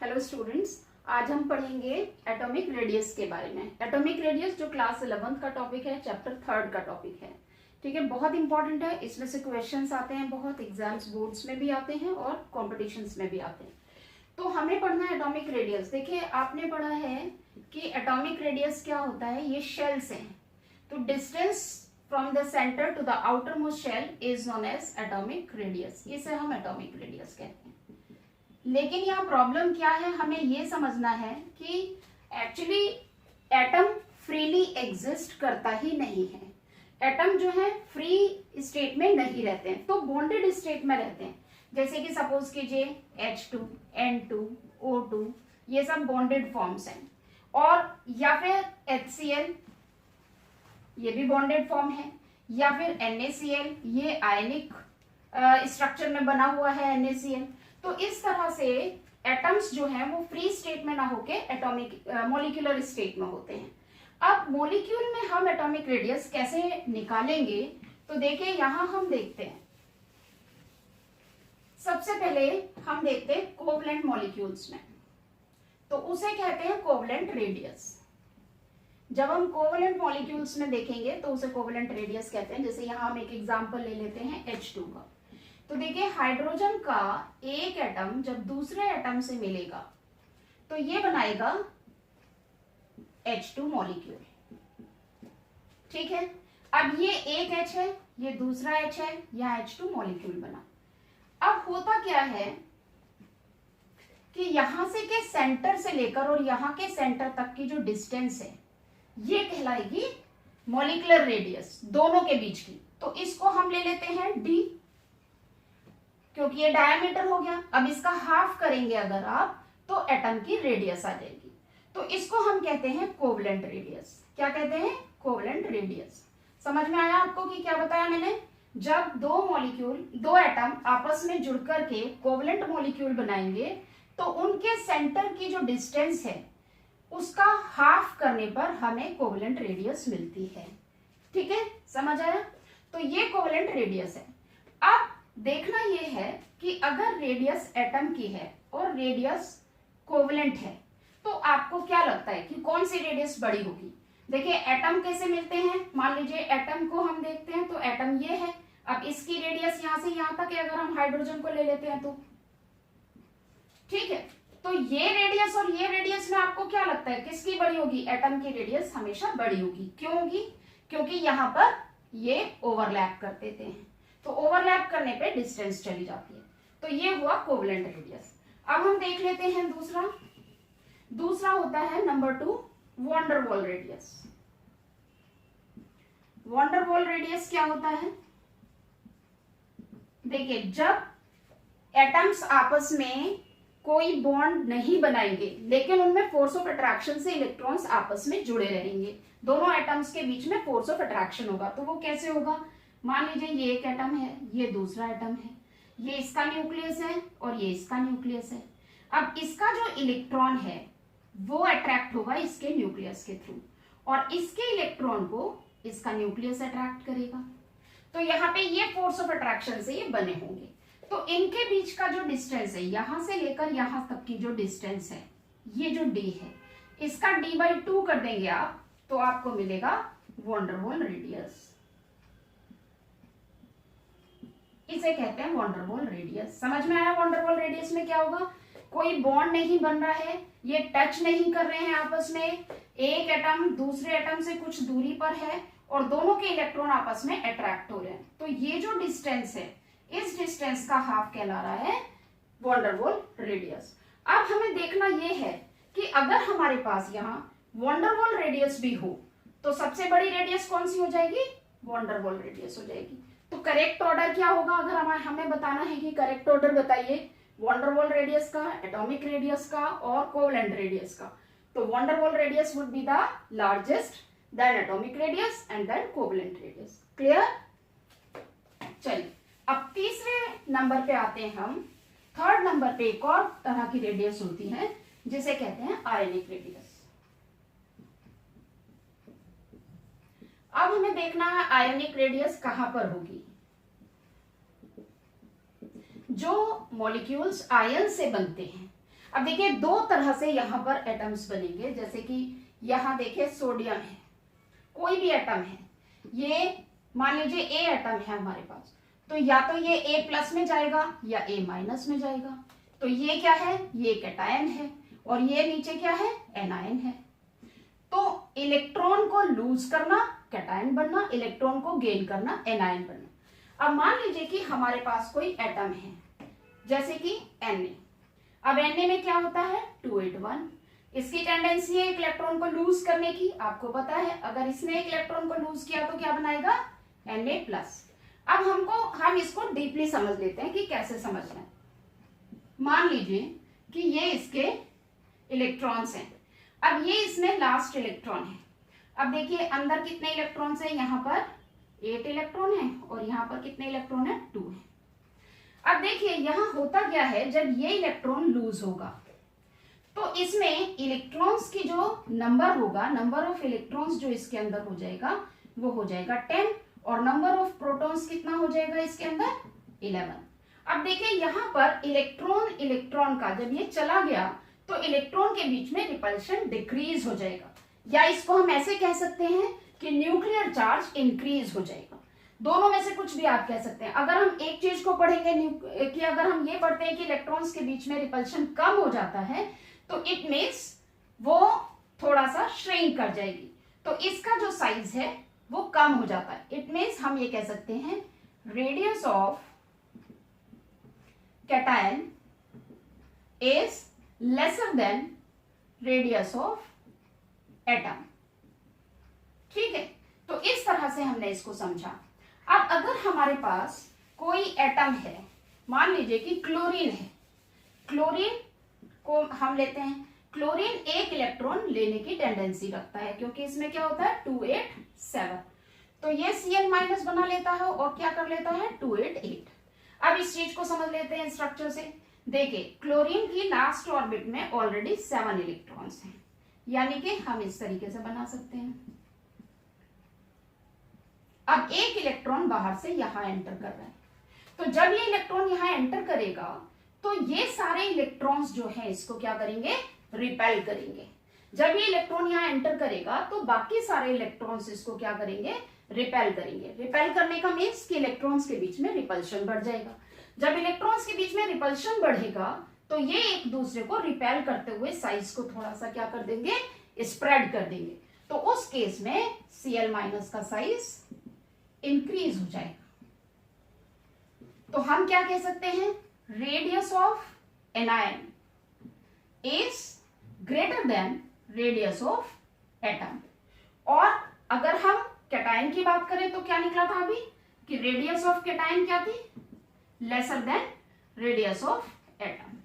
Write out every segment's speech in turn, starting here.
Hello students, आज हम पढ़ेंगे एटॉमिक रेडियस के बारे में। एटॉमिक रेडियस जो क्लास 11th का टॉपिक है, चैप्टर 3 का टॉपिक है। ठीक है, बहुत इंपॉर्टेंट है। इसमें से क्वेश्चंस आते हैं, बहुत एग्जाम्स बोर्ड्स में भी आते हैं और कॉम्पिटिशन्स में भी आते हैं। तो हमें पढ़ना है एटॉमिक रेडियस। देखिए, आपने पढ़ा है कि एटॉमिक रेडियस क्या होता है। ये शेल्स हैं, तो distance from the centre to the outermost shell is known as atomic radius. इसे हम एटॉमिक रेडियस कहते हैं। लेकिन यहाँ प्रॉब्लम क्या है, हमें ये समझना है कि एक्चुअली एटम फ्रीली एग्जिस्ट करता ही नहीं है। एटम जो है फ्री स्टेट में नहीं रहते हैं, तो बॉन्डेड स्टेट में रहते हैं। जैसे कि सपोज कीजिए H2, N2, O2, ये सब बॉन्डेड फॉर्म्स हैं। और या फिर HCl, ये भी बॉन्डेड फॉर्म है। या फिर NaCl, ये आयनिक स्ट्रक्चर में बना हुआ है NaCl। तो इस तरह से एटम्स जो हैं वो फ्री स्टेट में ना होके एटॉमिक मॉलिक्यूलर स्टेट में होते हैं। अब मॉलिक्यूल में हम एटॉमिक रेडियस कैसे निकालेंगे, तो देखिए यहां हम देखते हैं। सबसे पहले हम देखते हैं कोवलेंट मॉलिक्यूल्स में, तो उसे कहते हैं कोवलेंट रेडियस। जब हम कोवलेंट मॉलिक्यूल्स में देखेंगे तो उसे कोवलेंट रेडियस कहते हैं। जैसे यहां हम एक एग्जांपल ले लेते हैं H2 का। तो देखिए, हाइड्रोजन का एक एटम जब दूसरे एटम से मिलेगा तो ये बनाएगा H2 मॉलिक्यूल। ठीक है, अब ये एक H है, ये दूसरा H है, यहां H2 मॉलिक्यूल बना। अब होता क्या है कि यहां से के सेंटर से लेकर और यहां के सेंटर तक की जो डिस्टेंस है ये कहलाएगी मॉलिक्यूलर रेडियस, दोनों के बीच की। तो इसको हम ले लेते हैं D, क्योंकि ये डायमीटर हो गया। अब इसका हाफ करेंगे अगर आप, तो एटम की रेडियस आ जाएगी। तो इसको हम कहते हैं कोवलेंट रेडियस। क्या कहते हैं? Covalent radius. समझ में आया आपको कि क्या बताया मैंने? जब दो एटम आपस में जुड़ करके कोवलेंट मॉलिक्यूल बनाएंगे तो उनके सेंटर की जो डिस्टेंस है उसका हाफ करने पर हमें कोवलेंट रेडियस मिलती है। ठीक है, समझ आया? तो ये कोवलेंट रेडियस है। अब देखना यह है कि अगर रेडियस एटम की है और रेडियस कोवलेंट है, तो आपको क्या लगता है कि कौन सी रेडियस बड़ी होगी? देखिए, एटम कैसे मिलते हैं। मान लीजिए एटम को हम देखते हैं, तो एटम ये है। अब इसकी रेडियस यहां से यहां तक है, अगर हम हाइड्रोजन को ले लेते हैं तो। ठीक है, तो ये रेडियस और ये रेडियस में आपको क्या लगता है किसकी बड़ी होगी? एटम की रेडियस हमेशा बड़ी होगी। क्यों होगी? क्योंकि यहां पर ये ओवरलैप कर देते हैं, तो ओवरलैप करने पे डिस्टेंस चली जाती है। तो ये हुआ कोवलेंट रेडियस। अब हम देख लेते हैं दूसरा होता है number 2, van der Waals radius. Van der Waals radius क्या होता है? देखिए, जब एटम्स आपस में कोई बॉन्ड नहीं बनाएंगे लेकिन उनमें फोर्स ऑफ अट्रैक्शन से इलेक्ट्रॉन्स आपस में जुड़े रहेंगे, दोनों एटम्स के बीच में फोर्स ऑफ अट्रैक्शन होगा। तो वो कैसे होगा? मान लीजिए ये एक एटम है, ये दूसरा एटम है, ये इसका न्यूक्लियस है और ये इसका न्यूक्लियस है। अब इसका जो इलेक्ट्रॉन है वो अट्रैक्ट होगा इसके न्यूक्लियस के थ्रू, और इसके इलेक्ट्रॉन को इसका न्यूक्लियस अट्रैक्ट करेगा। तो यहाँ पे ये फोर्स ऑफ अट्रैक्शन से ये बने होंगे। तो इनके बीच का जो डिस्टेंस है, यहां से लेकर यहां तक की जो डिस्टेंस है, ये जो D है, इसका D/2 कर देंगे आप, तो आपको मिलेगा वॉन डेर वाल रेडियस। इसे कहते हैं वॉन डेर वाल रेडियस। समझ में आया? वॉन डेर वाल रेडियस में क्या होगा? कोई बॉन्ड नहीं बन रहा है, ये टच नहीं कर रहे हैं आपस में, एक एटम दूसरे एटम से कुछ दूरी पर है और दोनों के इलेक्ट्रॉन आपस में अट्रैक्ट हो रहे हैं। तो ये जो डिस्टेंस है, इस डिस्टेंस का हाफ कहला रहा है वॉन डेर वाल रेडियस। अब हमें देखना यह है कि अगर हमारे पास यहाँ वॉन डेर वाल रेडियस भी हो तो सबसे बड़ी रेडियस कौन सी हो जाएगी? वॉन डेर वाल रेडियस हो जाएगी। तो करेक्ट ऑर्डर क्या होगा? अगर हमें बताना है कि करेक्ट ऑर्डर बताइए वॉन डेर वाल रेडियस का, एटॉमिक रेडियस का और कोवलेंट रेडियस का, तो van der Waals radius would be the largest, then atomic radius and then covalent radius. Clear? चलिए, अब तीसरे नंबर पे आते हैं हम। थर्ड नंबर पे एक और तरह की रेडियस होती है जिसे कहते हैं आयनिक रेडियस। अब हमें देखना है आयनिक रेडियस कहां पर होगी। जो मॉलिक्यूल्स आयन से बनते हैं, अब देखिए दो तरह से यहाँ पर एटम्स बनेंगे, जैसे कि यहाँ देखिए सोडियम है, कोई भी एटम है, ये मान लीजिए ए एटम है हमारे पास, तो या तो ये ए प्लस में जाएगा या ए माइनस में जाएगा। तो ये क्या है, ये कैटायन है, और ये नीचे क्या है, एनायन है। तो इलेक्ट्रॉन को लूज करना कैटायन बनना, इलेक्ट्रॉन को गेन करना एनायन बनना। अब मान लीजिए कि हमारे पास कोई एटम है, जैसे कि Na। अब Na में क्या होता है, 281। इसकी टेंडेंसी है एक इलेक्ट्रॉन को लूज करने की, आपको पता है अगर इसने एक इलेक्ट्रॉन को लूज किया तो क्या बनाएगा, Na+। अब हम इसको डीपली समझ लेते हैं कि कैसे समझना है। मान लीजिए कि ये इसके इलेक्ट्रॉन्स हैं, अब ये इसमें लास्ट इलेक्ट्रॉन है। अब देखिए अंदर कितने इलेक्ट्रॉन्स हैं, यहाँ पर 8 इलेक्ट्रॉन है और यहाँ पर कितने इलेक्ट्रॉन है, 2 है। अब देखिए यहाँ होता क्या है, जब ये इलेक्ट्रॉन लूज होगा तो इसमें इलेक्ट्रॉन्स की जो नंबर होगा, नंबर ऑफ इलेक्ट्रॉन्स जो इसके अंदर हो जाएगा वो हो जाएगा 10, और नंबर ऑफ प्रोटॉन्स कितना हो जाएगा इसके अंदर, 11। अब देखिए यहाँ पर इलेक्ट्रॉन का जब ये चला गया तो इलेक्ट्रॉन के बीच में रिपल्शन डिक्रीज हो जाएगा, या इसको हम ऐसे कह सकते हैं कि न्यूक्लियर चार्ज इंक्रीज हो जाएगा। दोनों में से कुछ भी आप कह सकते हैं। अगर हम एक चीज को पढ़ेंगे कि अगर हम ये पढ़ते हैं कि इलेक्ट्रॉन्स के बीच में रिपल्शन कम हो जाता है तो इट मीन्स वो थोड़ा सा श्रिंक कर जाएगी, तो इसका जो साइज है वो कम हो जाता है। इट मीन्स हम ये कह सकते हैं radius of cation is lesser than radius of atom. ठीक है, तो इस तरह से हमने इसको समझा। अब अगर हमारे पास कोई एटम है, मान लीजिए कि क्लोरीन है, क्लोरीन को हम लेते हैं, क्लोरीन एक इलेक्ट्रॉन लेने की टेंडेंसी रखता है क्योंकि इसमें क्या होता है 287, तो ये Cl- बना लेता है और क्या कर लेता है 288। अब इस चीज को समझ लेते हैं स्ट्रक्चर से। देखिए क्लोरीन की लास्ट ऑर्बिट में ऑलरेडी 7 इलेक्ट्रॉन्स हैं, यानी कि हम इस तरीके से बना सकते हैं। अब एक इलेक्ट्रॉन बाहर से यहां एंटर कर रहा है, तो जब ये इलेक्ट्रॉन यहां एंटर करेगा तो ये सारे इलेक्ट्रॉन्स जो है इसको क्या करेंगे, रिपेल करेंगे। जब ये इलेक्ट्रॉन यहां एंटर करेगा तो बाकी सारे इलेक्ट्रॉन्स इसको क्या करेंगे, रिपेल करेंगे। रिपेल करने का मीन्स कि इलेक्ट्रॉन्स के बीच में रिपल्शन बढ़ जाएगा। जब इलेक्ट्रॉन्स के बीच में रिपल्शन बढ़ेगा तो ये एक दूसरे को रिपेल करते हुए साइज को थोड़ा सा क्या कर देंगे, स्प्रेड कर देंगे। तो उस केस में Cl- का साइज इंक्रीज हो जाएगा। तो हम क्या कह सकते हैं, radius of anion is greater than radius of atom. और अगर हम कैटायन की बात करें तो क्या निकला था अभी कि रेडियस ऑफ कैटायन क्या थी, lesser than radius of atom.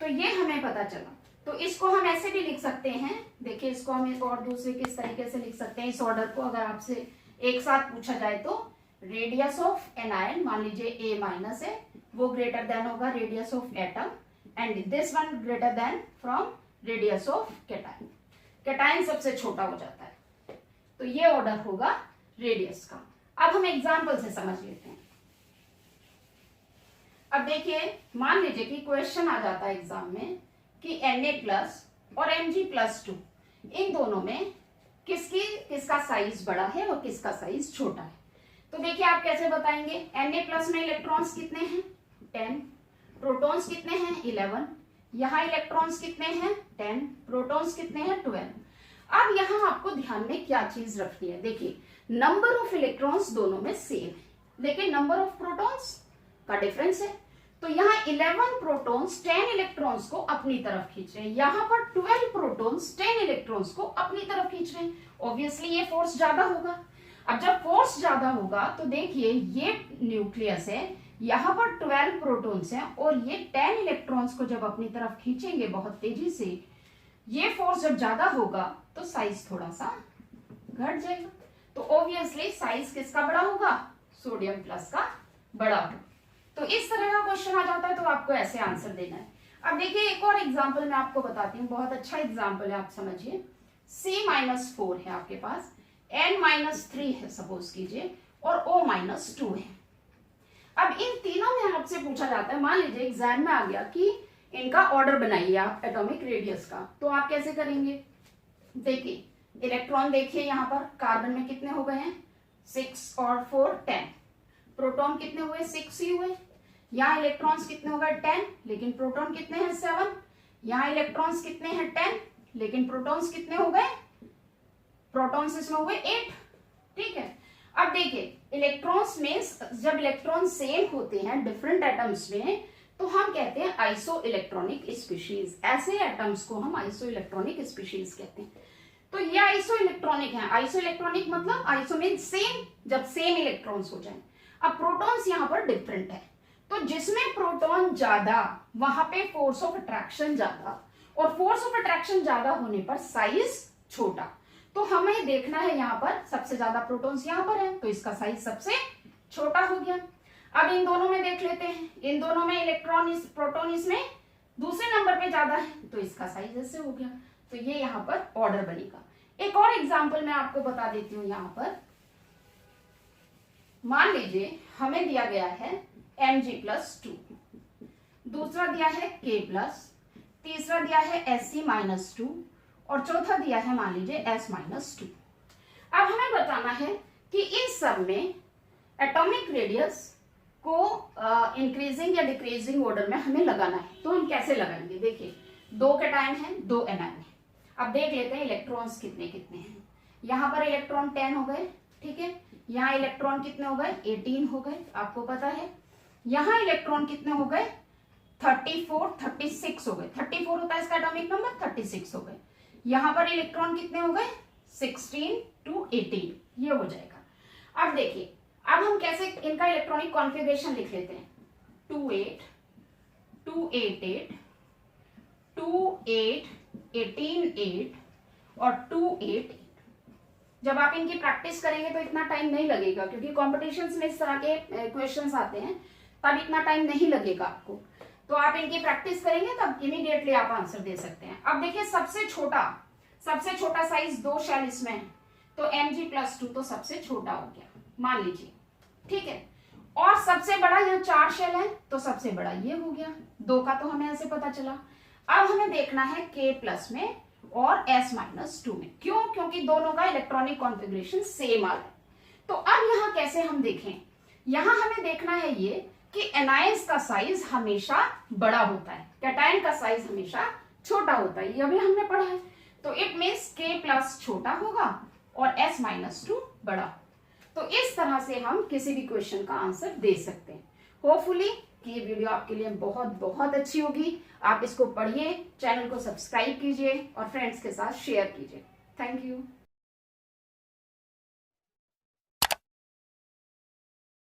तो ये हमें पता चला। तो इसको हम ऐसे भी लिख सकते हैं, देखिए इसको हम एक और दूसरे किस तरीके से लिख सकते हैं इस ऑर्डर को, अगर आपसे एक साथ पूछा जाए तो रेडियस ऑफ एनायन, मान लीजिए A- है, वो ग्रेटर देन होगा radius of atom, and this one greater than from radius of cation. Cation सबसे छोटा हो जाता है, तो ये ऑर्डर होगा रेडियस का। अब हम एग्जाम्पल से समझ लेते हैं। अब देखिए मान लीजिए कि क्वेश्चन आ जाता है एग्जाम में कि Na+ और Mg+2 इन दोनों में किसका साइज बड़ा है और किसका साइज छोटा है। तो देखिए आप कैसे बताएंगे, Na+ में इलेक्ट्रॉन्स कितने हैं 10, प्रोटॉन्स कितने हैं 11, यहाँ इलेक्ट्रॉन्स कितने हैं 10, प्रोटॉन्स कितने हैं 12। अब यहाँ आपको ध्यान में क्या चीज रखनी है, देखिए नंबर ऑफ इलेक्ट्रॉन्स दोनों में सेम है लेकिन नंबर ऑफ प्रोटॉन्स का डिफरेंस है। तो यहाँ 11 प्रोटॉन्स 10 इलेक्ट्रॉन्स को अपनी तरफ खींच रहे हैं, यहाँ पर 12 प्रोटॉन्स 10 इलेक्ट्रॉन्स को अपनी तरफ खींच रहे हैं। ऑब्वियसली ये फोर्स ज्यादा होगा। अब जब फोर्स ज्यादा होगा तो देखिए ये न्यूक्लियस है, यहाँ पर 12 प्रोटॉन्स हैं और ये 10 इलेक्ट्रॉन्स को जब अपनी तरफ खींचेंगे बहुत तेजी से, ये फोर्स जब ज्यादा होगा तो साइज थोड़ा सा घट जाएगा। तो ऑब्वियसली साइज किसका बड़ा होगा, सोडियम प्लस का बड़ा होगा। तो इस तरह का क्वेश्चन आ जाता है तो आपको ऐसे आंसर देना है। अब देखिए एक और एग्जांपल मैं आपको बताती हूँ, बहुत अच्छा एग्जांपल है, आप समझिए। C-4 है आपके पास, N-3 है सपोज कीजिए, और O-2 है। अब इन तीनों में आपसे पूछा जाता है, मान लीजिए एग्जाम में आ गया कि इनका ऑर्डर बनाइए आप एटॉमिक रेडियस का। तो आप कैसे करेंगे, देखिए इलेक्ट्रॉन देखिए यहाँ पर कार्बन में कितने हो गए हैं 6 और 4 10, प्रोटॉन कितने हुए 6 ही हुए। यहाँ इलेक्ट्रॉन्स कितने हो गए 10, लेकिन प्रोटॉन कितने हैं 7। यहाँ इलेक्ट्रॉन्स कितने हैं 10, लेकिन प्रोटॉन्स कितने हो गए, प्रोटॉन्स इसमें हुए 8। ठीक है, अब देखिए इलेक्ट्रॉन्स में जब इलेक्ट्रॉन सेम होते हैं डिफरेंट एटम्स में तो हम कहते हैं आइसो इलेक्ट्रॉनिक स्पीशीज। ऐसे एटम्स को हम आइसो इलेक्ट्रॉनिक स्पीशीज कहते हैं। तो ये आइसो इलेक्ट्रॉनिक है। आइसो इलेक्ट्रॉनिक मतलब आइसो मीन सेम, जब सेम इलेक्ट्रॉन्स हो जाए। अब प्रोटॉन्स यहाँ पर डिफरेंट है, तो जिसमें प्रोटॉन ज्यादा वहां पे फोर्स ऑफ अट्रैक्शन ज्यादा, और फोर्स ऑफ अट्रैक्शन ज्यादा होने पर साइज छोटा। तो हमें देखना है यहाँ पर सबसे ज्यादा प्रोटॉन्स यहाँ पर है, तो इसका साइज सबसे छोटा हो गया। अब इन दोनों में देख लेते हैं, इन दोनों में इलेक्ट्रॉन प्रोटॉन इसमें दूसरे नंबर पे ज्यादा है, तो इसका साइज ऐसे हो गया। तो ये यहाँ पर ऑर्डर बनेगा। एक और एग्जांपल मैं आपको बता देती हूँ। यहाँ पर मान लीजिए हमें दिया गया है Mg+2, दूसरा दिया है K+, तीसरा दिया है Sc-2 और चौथा दिया है मान लीजिए S-2। अब हमें बताना है कि इन सब में एटॉमिक रेडियस को इंक्रीजिंग या डिक्रीजिंग ऑर्डर में हमें लगाना है। तो हम कैसे लगाएंगे, देखिए 2 कैटायन है 2 एनायन है। अब देख लेते हैं इलेक्ट्रॉन्स कितने कितने हैं। यहाँ पर इलेक्ट्रॉन 10 हो गए, ठीक है। यहाँ इलेक्ट्रॉन कितने हो गए 18 हो गए, आपको पता है। यहाँ इलेक्ट्रॉन कितने हो गए 34 36 हो गए, 34 होता है इसका एटॉमिक नंबर, 36 हो गए। यहाँ पर इलेक्ट्रॉन कितने हो गए 16 to 18, ये हो जाएगा। अब देखिए अब हम कैसे इनका इलेक्ट्रॉनिक कॉन्फ़िगरेशन लिख लेते हैं। 2 8 2 8 8 2 8 18 8 और 2 8 8। जब आप इनकी प्रैक्टिस करेंगे तो इतना टाइम नहीं लगेगा, क्योंकि कॉम्पिटिशन्स में इस तरह के क्वेश्चंस आते हैं, तब इतना टाइम नहीं लगेगा आपको। तो आप इनकी प्रैक्टिस करेंगे तब इमीडिएटली आप आंसर दे सकते हैं। अब देखिए सबसे छोटा साइज 2 शेल इसमें है, तो Mg+2 तो सबसे छोटा हो गया मान लीजिए, ठीक है। और सबसे बड़ा यहाँ 4 शेल है, तो सबसे बड़ा ये हो गया, 2 का तो हमें ऐसे पता चला। अब हमें देखना है K+ में और S-2 में, क्यों, क्योंकि दोनों का इलेक्ट्रॉनिक कॉन्फ़िगरेशन सेम आ रहा है। तो अब यहाँ कैसे हम देखें, यहाँ हमें देखना है ये कि एनायंस का साइज हमेशा बड़ा होता है, कैटायन का साइज हमेशा छोटा होता है, ये भी हमने पढ़ा है। तो इट मीन्स K+ छोटा होगा और S-2 बड़ा। तो इस तरह से हम किसी भी क्वेश्चन का आंसर दे सकते हैं। होपफुली कि ये वीडियो आपके लिए बहुत बहुत अच्छी होगी। आप इसको पढ़िए, चैनल को सब्सक्राइब कीजिए और फ्रेंड्स के साथ शेयर कीजिए। Thank you.